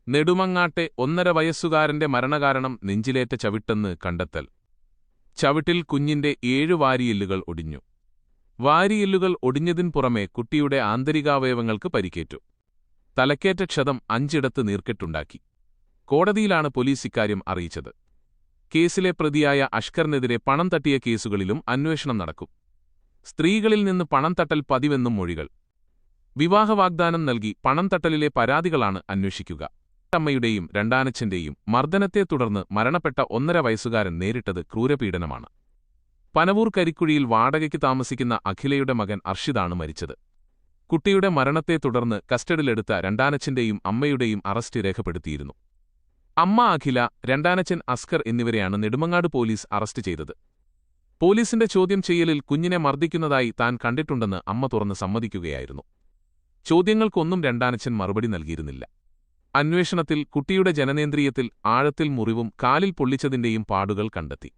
നെടുമങ്ങാട്ടെ 1.5 വയസ്സുകാരന്റെ മരണകാരണം നെഞ്ചിലേറ്റ ചവിട്ടെന്ന് കണ്ടെത്തൽ. ചവിട്ടിൽ കുഞ്ഞിന്റെ 7 വാരിയെല്ലുകൾ ഒടിഞ്ഞു. വാരിയെല്ലുകൾ ഒടിഞ്ഞതിനു പുറമെ കുട്ടിയുടെ ആന്തരികാവയവങ്ങൾക്ക് പരിക്കേറ്റു. തലക്കേറ്റ ക്ഷതം 5 ഇടത്ത് നീർക്കെട്ടുണ്ടാക്കി. കോടതിയിലാണ് പോലീസ് ഇക്കാര്യം അറിയിച്ചത്. കേസിലെ പ്രതിയായ അഷ്കറിനെതിരെ പണം തട്ടിയ കേസുകളിലും അന്വേഷണം നടക്കും. സ്ത്രീകളിൽ നിന്ന് പണം തട്ടൽ പതിവെന്നും മൊഴികൾ. വിവാഹവാഗ്ദാനം നൽകി പണം തട്ടലിലെ പരാതികളാണ് അന്വേഷിക്കുക. അമ്മയുടെയും രണ്ടാനച്ഛന്റെയും മർദ്ദനത്തെ തുടർന്ന് മരണപ്പെട്ട 1.5 വയസ്സുകാരൻ നേരിട്ടത് ക്രൂരപീഡനമാണ്. പനവൂർ കരിക്കുഴിയിൽ വാടകയ്ക്ക് താമസിക്കുന്ന അഖിലയുടെ മകൻ അർഷിദാണ് മരിച്ചത്. കുട്ടിയുടെ മരണത്തെ തുടർന്ന് കസ്റ്റഡിയിലെടുത്ത രണ്ടാനച്ഛന്റെയും അമ്മയുടെയും അറസ്റ്റ് രേഖപ്പെടുത്തിയിരുന്നു. അമ്മ അഖില, രണ്ടാനച്ഛൻ അസ്കർ എന്നിവരെയാണ് നെടുമങ്ങാട് പോലീസ് അറസ്റ്റ് ചെയ്തത്. പോലീസിന്റെ ചോദ്യം ചെയ്യലിൽ കുഞ്ഞിനെ മർദ്ദിക്കുന്നതായി താൻ കണ്ടിട്ടുണ്ടെന്ന് അമ്മ തുറന്ന് സമ്മതിക്കുകയായിരുന്നു. ചോദ്യങ്ങൾക്കൊന്നും രണ്ടാനച്ഛൻ മറുപടി നൽകിയിരുന്നില്ല. അന്വേഷണത്തിൽ കുട്ടിയുടെ ജനനേന്ദ്രിയത്തിൽ ആഴത്തിൽ മുറിവും കാലിൽ പൊള്ളിച്ചതിന്റെയും പാടുകൾ കണ്ടെത്തി.